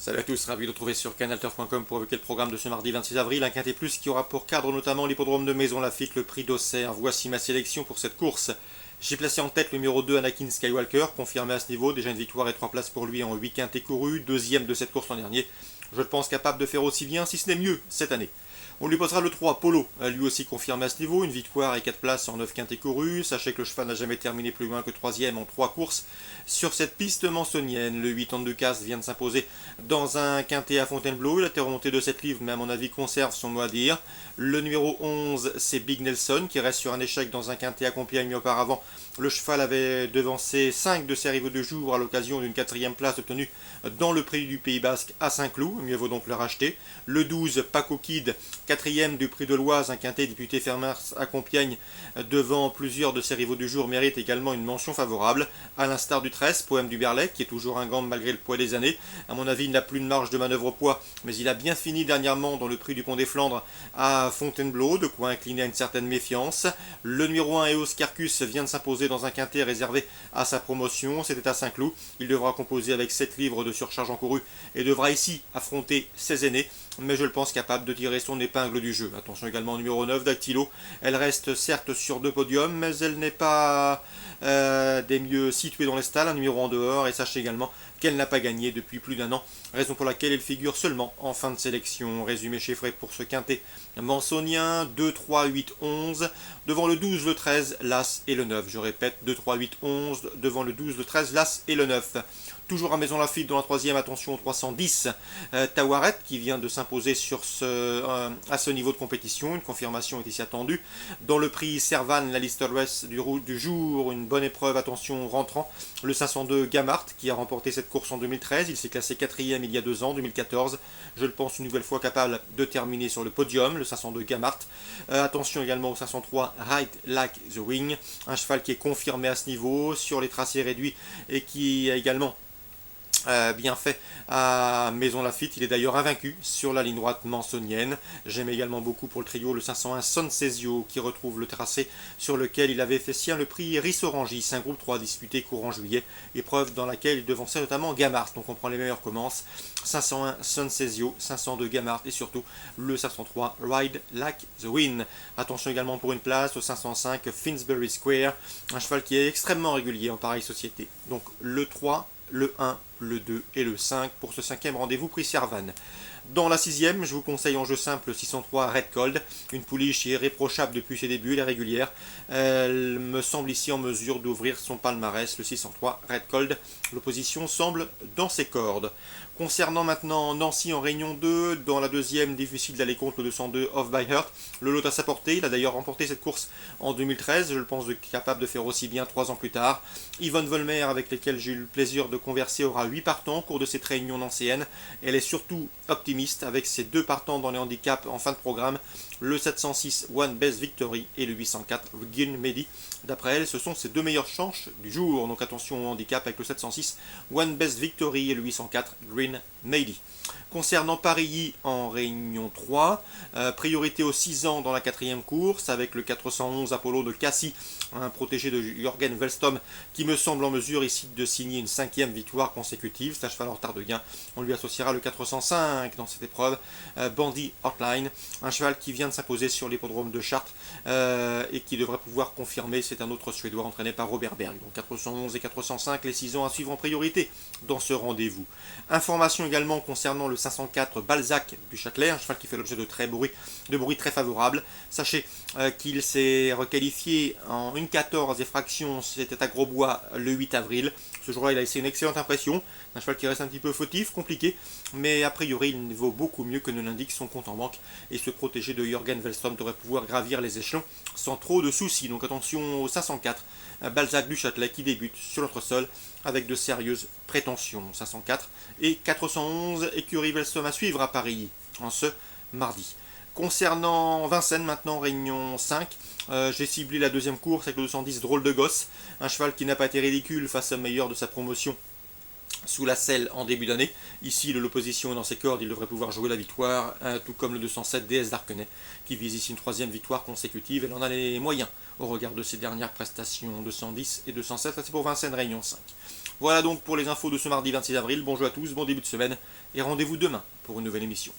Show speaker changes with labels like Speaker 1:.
Speaker 1: Salut à tous, ravi de vous retrouver sur canalturf.com pour évoquer le programme de ce mardi 26 avril. Un quintet plus qui aura pour cadre notamment l'hippodrome de Maison Lafitte, le prix d'Auxerre. Voici ma sélection pour cette course. J'ai placé en tête le numéro 2, Anakin Skywalker, confirmé à ce niveau. Déjà une victoire et 3 places pour lui en 8 quintets courus, deuxième de cette course l'an dernier. Je le pense capable de faire aussi bien, si ce n'est mieux, cette année. On lui posera le 3, Polo, lui aussi confirmé à ce niveau, une victoire et 4 places en 9 quintets courus. Sachez que le cheval n'a jamais terminé plus loin que 3ème en 3 courses. Sur cette piste mansonienne, le 8 ans de Ducasse vient de s'imposer dans un quintet à Fontainebleau. Il a été remonté de 7 livres, mais à mon avis conserve son mot à dire. Le numéro 11, c'est Big Nelson, qui reste sur un échec dans un quintet à Compiègne auparavant. Le cheval avait devancé 5 de ses rivaux de jour à l'occasion d'une 4ème place obtenue dans le prix du Pays Basque à Saint-Cloud. Mieux vaut donc le racheter. Le 12, Paco Kid, 4ème du prix de l'Oise, un quintet député Fermars à Compiègne devant plusieurs de ses rivaux du jour, mérite également une mention favorable, à l'instar du 13, Poème du Berlec, qui est toujours un gang malgré le poids des années. À mon avis, il n'a plus de marge de manœuvre au poids, mais il a bien fini dernièrement dans le prix du Pont des Flandres à Fontainebleau, de quoi incliner à une certaine méfiance. Le numéro 1, Eos Carcus, vient de s'imposer dans un quintet réservé à sa promotion, c'était à Saint-Cloud. Il devra composer avec 7 livres de surcharge encourue et devra ici affronter ses aînés, mais je le pense capable de tirer son épingle du jeu. Attention également au numéro 9, Dactylo. Elle reste certes sur 2 podiums, mais elle n'est pas des mieux situées dans les stalles, un numéro en dehors, et sachez également qu'elle n'a pas gagné depuis plus d'1 an, raison pour laquelle elle figure seulement en fin de sélection. Résumé chiffré pour ce quintet mansonien, 2, 3, 8, 11, devant le 12, le 13, l'As et le 9. Je répète, 2, 3, 8, 11, devant le 12, le 13, l'As et le 9. Toujours à Maison Lafitte dans la 3ème, attention au 310, Tawaret qui vient de s'imposer à ce niveau de compétition. Une confirmation est ici attendue. Dans le prix Servan, la liste ouest du jour, une bonne épreuve, attention rentrant, le 502 Gamart qui a remporté cette course en 2013. Il s'est classé 4ème il y a 2 ans, 2014. Je le pense une nouvelle fois capable de terminer sur le podium, le 502 Gamart. Attention également au 503 Right Like the Wing, un cheval qui est confirmé à ce niveau sur les tracés réduits et qui a également bien fait à Maison Lafitte. Il est d'ailleurs invaincu sur la ligne droite mansonienne. J'aime également beaucoup pour le trio le 501 Sonsesio qui retrouve le tracé sur lequel il avait fait sien le prix Rissorangis, un groupe 3 disputé courant juillet, épreuve dans laquelle il devançait notamment Gamart. Donc on prend les meilleurs commences, 501 Sonsesio, 502 Gamart et surtout le 503 Ride Like the Wind. Attention également pour une place au 505 Finsbury Square, un cheval qui est extrêmement régulier en pareille société. Donc le 3, le 1, le 2 et le 5 pour ce 5e rendez-vous prix Servan. Dans la 6e, je vous conseille en jeu simple 603 Red Cold, une pouliche irréprochable depuis ses débuts, elle est régulière. Elle me semble ici en mesure d'ouvrir son palmarès, le 603 Red Cold. L'opposition semble dans ses cordes. Concernant maintenant Nancy en Réunion 2, dans la 2e, difficile d'aller contre le 202 Off by Heart. Le lot à sa portée, il a d'ailleurs remporté cette course en 2013, je le pense capable de faire aussi bien 3 ans plus tard. Yvonne Volmer, avec lesquels j'ai eu le plaisir de converser, aura 8 partants au cours de cette réunion nancéenne. Elle est surtout optimiste avec ses 2 partants dans les handicaps en fin de programme, le 706 One Best Victory et le 804 Green Medi. D'après elle, ce sont ses 2 meilleures chances du jour, donc attention au handicap avec le 706 One Best Victory et le 804 Green Medi. Concernant Paris en Réunion 3, priorité aux 6 ans dans la 4e course avec le 411 Apollo de Cassis, un protégé de Jürgen Welstom qui me semble en mesure ici de signer une 5e victoire consécutive. C'est un cheval en retard de gain. On lui associera le 405 dans cette épreuve, Bandy Hotline, un cheval qui vient de s'imposer sur l'hippodrome de Chartres et qui devrait pouvoir confirmer. C'est un autre Suédois entraîné par Robert Berg. Donc 411 et 405, les 6 ans à suivre en priorité dans ce rendez-vous. Information également concernant le 504 Balzac du Châtelet, un cheval qui fait l'objet de bruit très favorable. Sachez qu'il s'est requalifié en 1,14 et fraction, c'était à Grosbois le 8 avril. Ce jour-là, il a laissé une excellente impression. Un cheval qui reste un petit peu fautif, compliqué, mais a priori, il vaut beaucoup mieux que ne l'indique son compte en banque. Et ce protégé de Jürgen Wellstrom devrait pouvoir gravir les échelons sans trop de soucis. Donc attention au 504 Balzac du Châtelet qui débute sur notre sol avec de sérieuses prétentions. 504 et 411 écurie Wellstrom à suivre à Paris en ce mardi. Concernant Vincennes maintenant, Réunion 5, j'ai ciblé la 2e course avec le 210 Drôle de Gosse, un cheval qui n'a pas été ridicule face au meilleur de sa promotion sous la selle en début d'année. Ici, l'opposition est dans ses cordes, il devrait pouvoir jouer la victoire, tout comme le 207 DS d'Arquenay, qui vise ici une 3e victoire consécutive. Elle en a les moyens au regard de ses dernières prestations, 210 et 207, ça c'est pour Vincennes Réunion 5. Voilà donc pour les infos de ce mardi 26 avril. Bonjour à tous, bon début de semaine et rendez-vous demain pour une nouvelle émission.